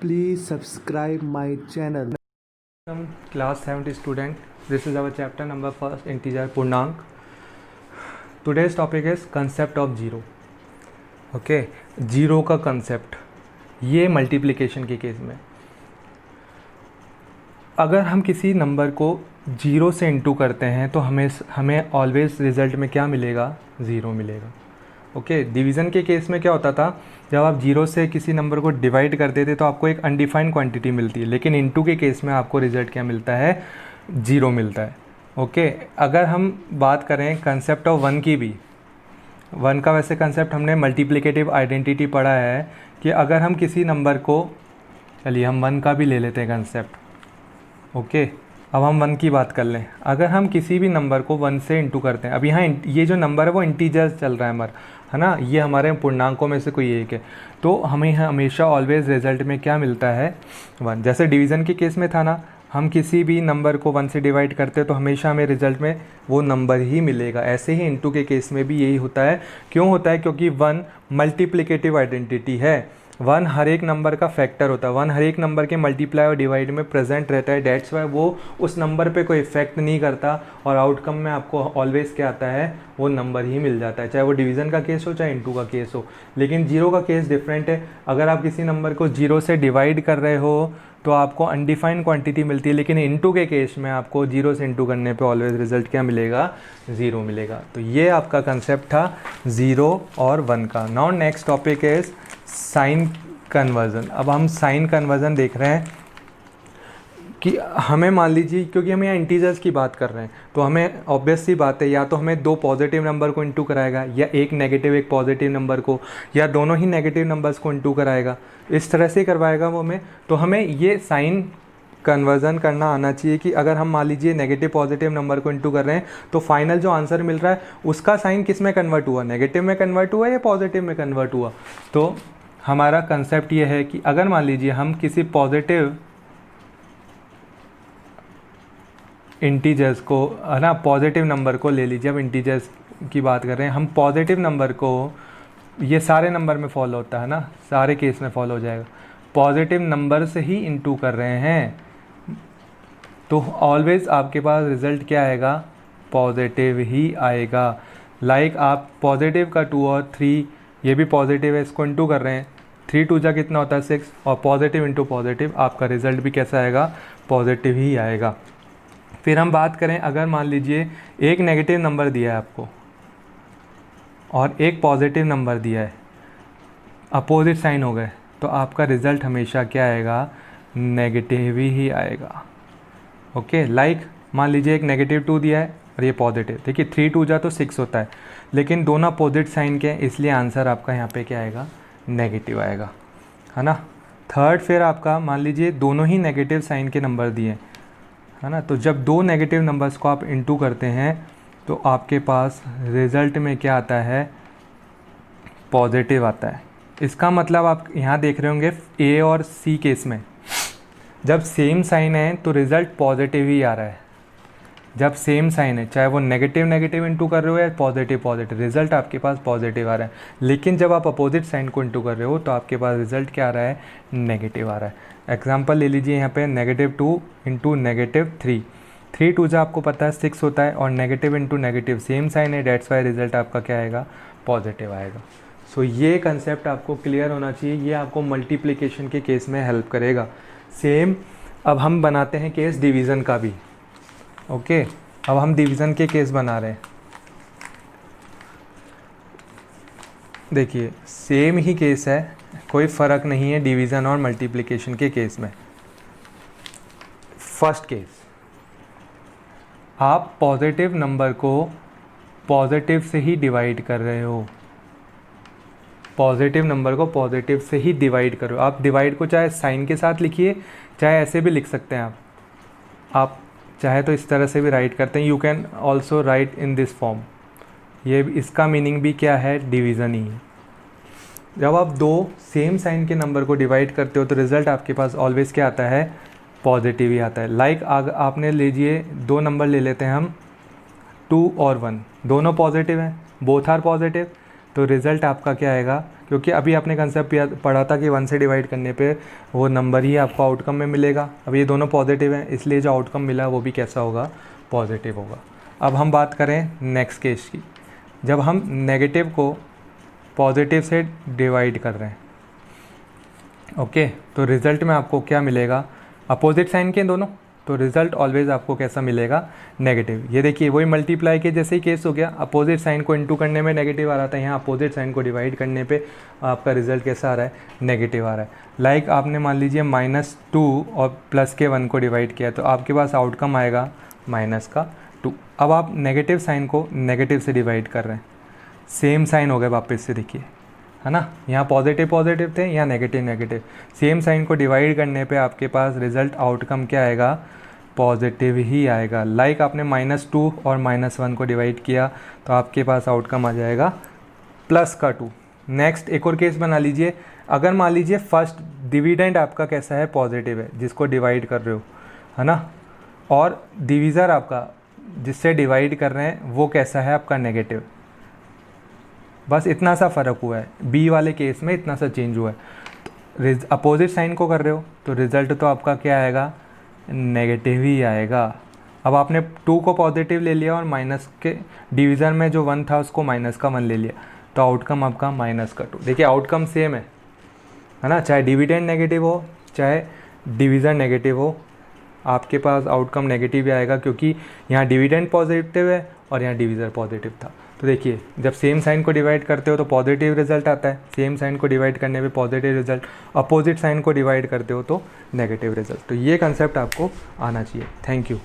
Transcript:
Please subscribe my channel. Welcome class 7th student. This is our chapter number first, integer पूर्णांक. Today's topic is concept of zero. Okay, zero का concept. ये multiplication के case में अगर हम किसी number को जीरो से इंटू करते हैं तो हमें ऑलवेज रिज़ल्ट में क्या मिलेगा? ज़ीरो मिलेगा. ओके, डिवीज़न के केस में क्या होता था, जब आप जीरो से किसी नंबर को डिवाइड करते थे तो आपको एक अनडिफाइंड क्वांटिटी मिलती है, लेकिन इनटू के केस में आपको रिज़ल्ट क्या मिलता है? ज़ीरो मिलता है. ओके, अगर हम बात करें कंसेप्ट ऑफ वन की भी, वन का वैसे कंसेप्ट हमने मल्टीप्लिकेटिव आइडेंटिटी पढ़ा है कि अगर हम किसी नंबर को, चलिए हम वन का भी ले लेते हैं कंसेप्ट. ओके, अब हम वन की बात कर लें. अगर हम किसी भी नंबर को वन से इंटू करते हैं, अब यहाँ ये जो नंबर है वो इंटीजर्स चल रहा है हमारा, है ना, ये हमारे पूर्णांकों में से कोई एक है, तो हमें हमेशा ऑलवेज रिजल्ट में क्या मिलता है? वन. जैसे डिवीज़न के केस में था ना, हम किसी भी नंबर को वन से डिवाइड करते हैं तो हमेशा हमें रिजल्ट में वो नंबर ही मिलेगा. ऐसे ही इंटू के केस में भी यही होता है. क्यों होता है? क्योंकि वन मल्टीप्लिकेटिव आइडेंटिटी है. वन हर एक नंबर का फैक्टर होता है. वन हर एक नंबर के मल्टीप्लाई और डिवाइड में प्रेजेंट रहता है. डेट्स वाई वो उस नंबर पे कोई इफेक्ट नहीं करता और आउटकम में आपको ऑलवेज क्या आता है? वो नंबर ही मिल जाता है, चाहे वो डिवीज़न का केस हो चाहे इंटू का केस हो. लेकिन जीरो का केस डिफरेंट है. अगर आप किसी नंबर को जीरो से डिवाइड कर रहे हो तो आपको अनडिफाइंड क्वांटिटी मिलती है, लेकिन इंटू के केस में आपको जीरो से इंटू करने पे ऑलवेज रिजल्ट क्या मिलेगा? ज़ीरो मिलेगा. तो ये आपका कंसेप्ट था ज़ीरो और वन का. Now next topic is sine conversion. अब हम साइन कन्वर्ज़न देख रहे हैं कि हमें मान लीजिए, क्योंकि हम यहाँ इंटीजर्स की बात कर रहे हैं तो हमें ऑब्वियस सी बात है, या तो हमें दो पॉजिटिव नंबर को इंटू कराएगा, या एक नेगेटिव एक पॉजिटिव नंबर को, या दोनों ही नेगेटिव नंबर्स को इंटू कराएगा. इस तरह से करवाएगा वो हमें. तो हमें ये साइन कन्वर्ज़न करना आना चाहिए कि अगर हम मान लीजिए नेगेटिव पॉजिटिव नंबर को इंटू कर रहे हैं तो फाइनल जो आंसर मिल रहा है उसका साइन किस में कन्वर्ट हुआ? नेगेटिव में कन्वर्ट हुआ या पॉजिटिव में कन्वर्ट हुआ? तो हमारा कंसेप्ट ये है कि अगर मान लीजिए हम किसी पॉजिटिव इंटीजर्स को, है ना, पॉजिटिव नंबर को ले लीजिए. अब इंटीजर्स की बात कर रहे हैं हम. पॉजिटिव नंबर को, ये सारे नंबर में फॉलो होता है ना, सारे केस में फॉलो हो जाएगा. पॉजिटिव नंबर से ही इंटू कर रहे हैं तो ऑलवेज आपके पास रिज़ल्ट क्या आएगा? पॉजिटिव ही आएगा. लाइक आप पॉजिटिव का 2 और 3, ये भी पॉजिटिव है, इसको इंटू कर रहे हैं. 3 2 जा कितना होता है? 6. और पॉजिटिव इंटू पॉजिटिव, आपका रिज़ल्ट भी कैसा आएगा? पॉजिटिव ही आएगा. फिर हम बात करें, अगर मान लीजिए एक नेगेटिव नंबर दिया है आपको और एक पॉजिटिव नंबर दिया है, अपोजिट साइन हो गए, तो आपका रिज़ल्ट हमेशा क्या आएगा? नेगेटिव ही आएगा. ओके, लाइक मान लीजिए एक नेगेटिव 2 दिया है और ये पॉजिटिव. देखिए 3 2 जा तो 6 होता है, लेकिन दोनों अपोजिट साइन के हैं, इसलिए आंसर आपका यहाँ पे क्या आएगा? नेगेटिव आएगा, है ना. थर्ड, फिर आपका मान लीजिए दोनों ही नेगेटिव साइन के नंबर दिए, है ना, तो जब दो नेगेटिव नंबर्स को आप इंटू करते हैं तो आपके पास रिज़ल्ट में क्या आता है? पॉजिटिव आता है. इसका मतलब आप यहाँ देख रहे होंगे ए और सी केस में जब सेम साइन है तो रिज़ल्ट पॉजिटिव ही आ रहा है. जब सेम साइन है, चाहे वो नेगेटिव नेगेटिव इंटू कर रहे हो या पॉजिटिव पॉजिटिव, रिज़ल्ट आपके पास पॉजिटिव आ रहा है. लेकिन जब आप अपोजिट साइन को इंटू कर रहे हो तो आपके पास रिज़ल्ट क्या आ रहा है? नेगेटिव आ रहा है. एग्जाम्पल ले लीजिए यहाँ पे, -2 इंटू -3. 3 2 जा आपको पता है 6 होता है, और negative into negative same sign है, डेट्स वाई रिज़ल्ट आपका क्या आएगा? पॉजिटिव आएगा. सो ये कंसेप्ट आपको क्लियर होना चाहिए. ये आपको मल्टीप्लिकेशन के केस में हेल्प करेगा. सेम अब हम बनाते हैं केस डिवीज़न का भी. ओके, अब हम डिवीज़न के केस बना रहे हैं. देखिए सेम ही केस है, कोई फ़र्क नहीं है डिवीज़न और मल्टीप्लिकेशन के केस में. फर्स्ट केस, आप पॉजिटिव नंबर को पॉजिटिव से ही डिवाइड कर रहे हो. पॉजिटिव नंबर को पॉजिटिव से ही डिवाइड करो. आप डिवाइड को चाहे साइन के साथ लिखिए, चाहे ऐसे भी लिख सकते हैं आप चाहे तो इस तरह से भी राइट करते हैं. You can also right in this form. ये इसका मीनिंग भी क्या है? डिवीज़न ही है. जब आप दो सेम साइन के नंबर को डिवाइड करते हो तो रिज़ल्ट आपके पास ऑलवेज क्या आता है? पॉजिटिव ही आता है. लाइक आपने लीजिए दो नंबर ले लेते हैं हम, 2 और 1, दोनों पॉजिटिव हैं, बोथ आर पॉजिटिव, तो रिज़ल्ट आपका क्या आएगा? क्योंकि अभी आपने कंसेप्ट पढ़ा था कि 1 से डिवाइड करने पे वो नंबर ही आपको आउटकम में मिलेगा। अब ये दोनों पॉजिटिव हैं, इसलिए जो आउटकम मिला वो भी कैसा होगा, पॉजिटिव होगा। अब हम बात करें नेक्स्ट केस की, जब हम नेगेटिव को पॉजिटिव से डिवाइड कर रहे हैं, ओके, तो रिज़ल्ट में आपको क्या मिलेगा, अपोजिट साइन के दोनों, तो रिज़ल्ट ऑलवेज आपको कैसा मिलेगा, नेगेटिव। ये देखिए वही मल्टीप्लाई के जैसे ही केस हो गया, अपोजिट साइन को इनटू करने में नेगेटिव आ रहा था, यहाँ अपोजिट साइन को डिवाइड करने पे आपका रिज़ल्ट कैसा आ रहा है, नेगेटिव आ रहा है। लाइक आपने मान लीजिए -2 और +1 को डिवाइड किया, तो आपके पास आउटकम आएगा -2। अब आप नेगेटिव साइन को नेगेटिव से डिवाइड कर रहे हैं, सेम साइन हो गए वापस से, देखिए है ना, यहाँ पॉजिटिव पॉजिटिव थे, यहाँ नेगेटिव नेगेटिव, सेम साइन को डिवाइड करने पे आपके पास रिज़ल्ट आउटकम क्या आएगा, पॉजिटिव ही आएगा। लाइक आपने -2 और -1 को डिवाइड किया तो आपके पास आउटकम आ जाएगा +2। नेक्स्ट एक और केस बना लीजिए, अगर मान लीजिए फर्स्ट डिविडेंड आपका कैसा है, पॉजिटिव है, जिसको डिवाइड कर रहे हो, है ना, और डिवीज़र आपका जिससे डिवाइड कर रहे हैं वो कैसा है आपका, नेगेटिव। बस इतना सा फ़र्क हुआ है, बी वाले केस में इतना सा चेंज हुआ है। तो अपोजिट साइन को कर रहे हो तो रिज़ल्ट तो आपका क्या आएगा, नेगेटिव ही आएगा। अब आपने 2 को पॉजिटिव ले लिया और माइनस के डिवीज़न में जो 1 था उसको -1 ले लिया, तो आउटकम आपका -2। देखिए आउटकम सेम है ना, चाहे डिविडेंड नेगेटिव हो चाहे डिवीज़न नेगेटिव हो, आपके पास आउटकम नेगेटिव ही आएगा, क्योंकि यहाँ डिविडेंड पॉजिटिव है और यहाँ डिवीज़र पॉजिटिव था। तो देखिए जब सेम साइन को डिवाइड करते हो तो पॉजिटिव रिजल्ट आता है, सेम साइन को डिवाइड करने पे पॉजिटिव रिजल्ट, अपोजिट साइन को डिवाइड करते हो तो नेगेटिव रिजल्ट। तो ये कंसेप्ट आपको आना चाहिए। Thank you.